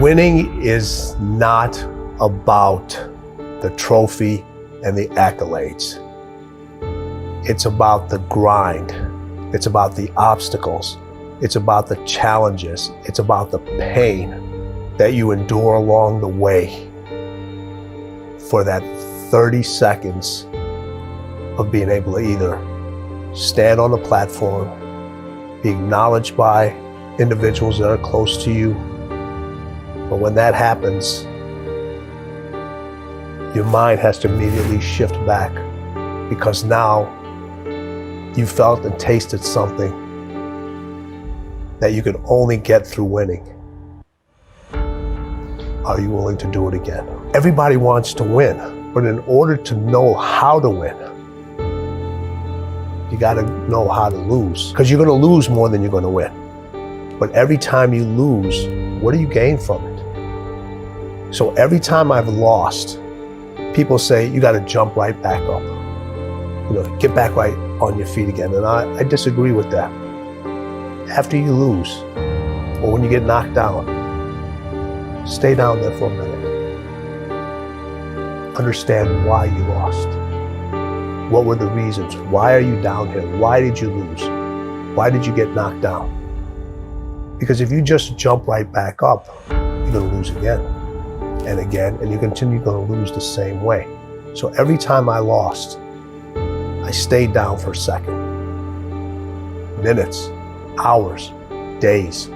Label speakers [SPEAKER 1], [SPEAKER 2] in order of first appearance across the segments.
[SPEAKER 1] Winning is not about the trophy and the accolades. It's about the grind. It's about the obstacles. It's about the challenges. It's about the pain that you endure along the way for that 30 seconds of being able to either stand on the platform, be acknowledged by individuals that are close to you. But when that happens, your mind has to immediately shift back, because now you felt and tasted something that you could only get through winning. Are you willing to do it again? Everybody wants to win, but in order to know how to win, you gotta know how to lose, because you're gonna lose more than you're gonna win. But every time you lose, what do you gain from it? So every time I've lost, people say, you gotta jump right back up. Get back right on your feet again. And I disagree with that. After you lose, or when you get knocked down, stay down there for a minute. Understand why you lost. What were the reasons? Why are you down here? Why did you lose? Why did you get knocked down? Because if you just jump right back up, you're gonna lose again and again, and you continue gonna lose the same way. So every time I lost, I stayed down for a second. Minutes, hours, days,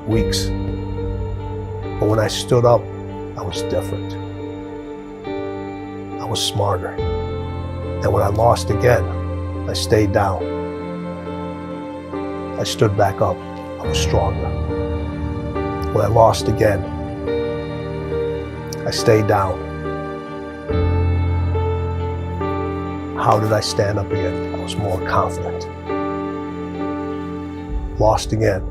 [SPEAKER 1] weeks. But when I stood up, I was different. I was smarter. And when I lost again, I stayed down. I stood back up. I was stronger. When I lost again, I stayed down. How did I stand up again? I was more confident. Lost again,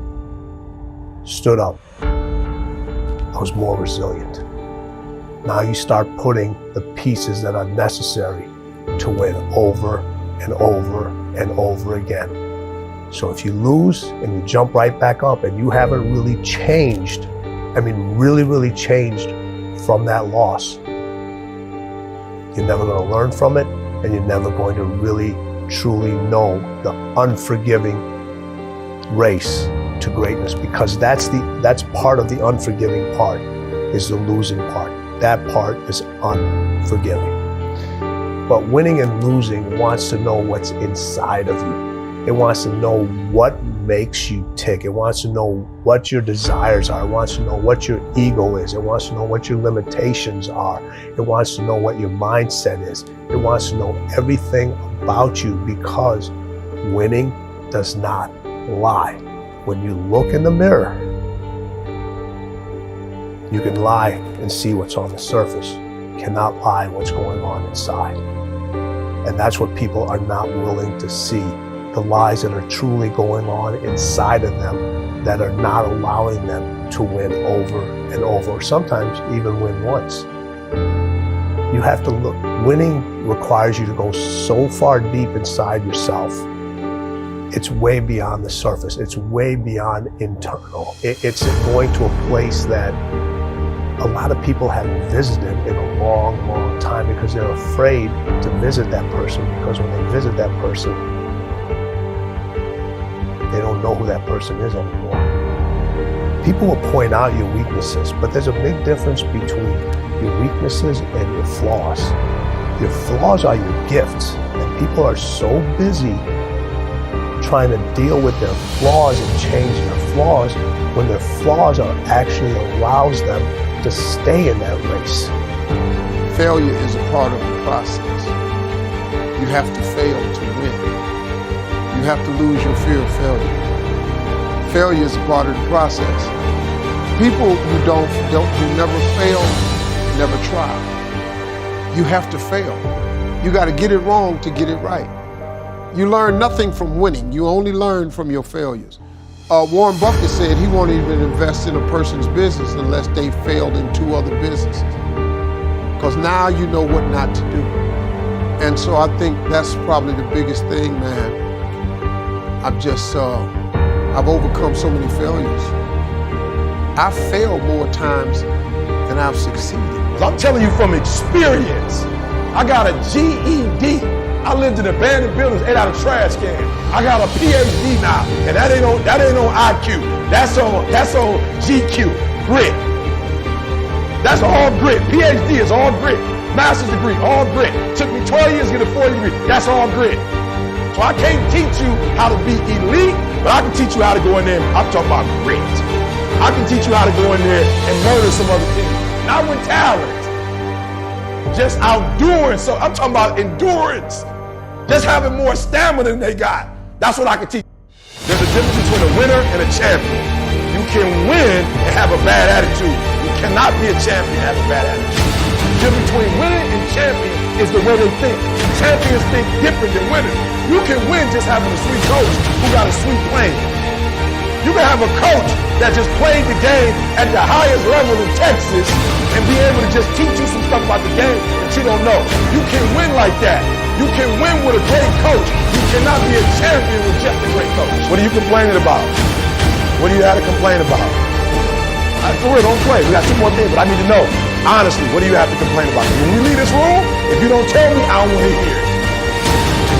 [SPEAKER 1] stood up. I was more resilient. Now you start putting the pieces that are necessary to win over and over and over again. So if you lose and you jump right back up and you haven't really changed, really changed from that loss, you're never going to learn from it, and you're never going to really, truly know the unforgiving race to greatness, because that's part of the unforgiving part, is the losing part. That part is unforgiving. But winning and losing wants to know what's inside of you. It wants to know what makes you tick. It wants to know what your desires are. It wants to know what your ego is. It wants to know what your limitations are. It wants to know what your mindset is. It wants to know everything about you, because winning does not lie. When you look in the mirror, you can lie and see what's on the surface. You cannot lie what's going on inside. And that's what people are not willing to see. The lies that are truly going on inside of them that are not allowing them to win over and over, sometimes even win once. You have to look. Winning requires you to go so far deep inside yourself. It's way beyond the surface. It's way beyond internal. It's going to a place that a lot of people haven't visited in a long, long time, because they're afraid to visit that person, because when they visit that person, they don't know who that person is anymore. People will point out your weaknesses, but there's a big difference between your weaknesses and your flaws. Your flaws are your gifts, and people are so busy trying to deal with their flaws and change their flaws, when their flaws are actually allows them to stay in that race.
[SPEAKER 2] Failure is a part of the process. You have to fail to win. You have to lose your fear of failure. Failure is a part of the process. People who never fail, never try. You have to fail. You got to get it wrong to get it right. You learn nothing from winning. You only learn from your failures. Warren Buffett said he won't even invest in a person's business unless they failed in 2 other businesses. Because now you know what not to do. And so I think that's probably the biggest thing, man. I've overcome so many failures. I've failed more times than I've succeeded.
[SPEAKER 3] I'm telling you from experience. I got a GED. I lived in abandoned buildings, ate out of trash cans. I got a PhD now, and that ain't on IQ. That's on GQ, grit. That's all grit. PhD is all grit. Master's degree, all grit. Took me 12 years to get a 4th degree. That's all grit. So I can't teach you how to be elite, but I can teach you how to go in there. I'm talking about grit. I can teach you how to go in there and murder some other people. Not with talent. Just outdoing. So I'm talking about endurance. Just having more stamina than they got. That's what I can teach. There's a difference between a winner and a champion. You can win and have a bad attitude. You cannot be a champion and have a bad attitude. The difference between winning and champion is the way they think. Champions think different than winners. You can win just having a sweet coach who got a sweet plan. You can have a coach that just played the game at the highest level in Texas and be able to just teach you some stuff about the game that you don't know. You can win like that. You can win with a great coach. You cannot be a champion with just a great coach. What are you complaining about? What do you have to complain about? For real, don't play. We got 2 more things, but I need to know. Honestly, what do you have to complain about? When we leave this room, if you don't tell me, I don't want to hear it.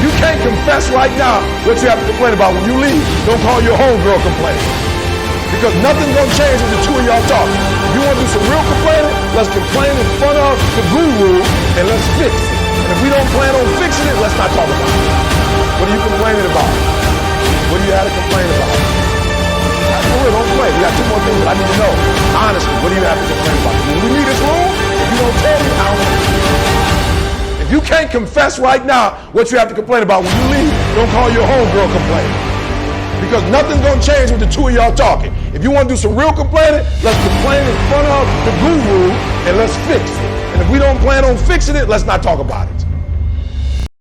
[SPEAKER 3] You can't confess right now what you have to complain about when you leave. Don't call your homegirl complaining. Because nothing's gonna change with the 2 of y'all talking. If you want to do some real complaining, let's complain in front of the guru and let's fix it. And if we don't plan on fixing it, let's not talk about it. What are you complaining about? What do you have to complain about? For real, don't play. We got 2 more things that I need to know. Honestly, what do you have to complain about? When we leave this room, if you don't tell me, I don't want to hear it. You can't confess right now what you have to complain about when you leave. Don't call your homegirl complaining. Because nothing's gonna change with the 2 of y'all talking. If you want to do some real complaining, let's complain in front of the guru and let's fix it. And if we don't plan on fixing it, let's not talk about it.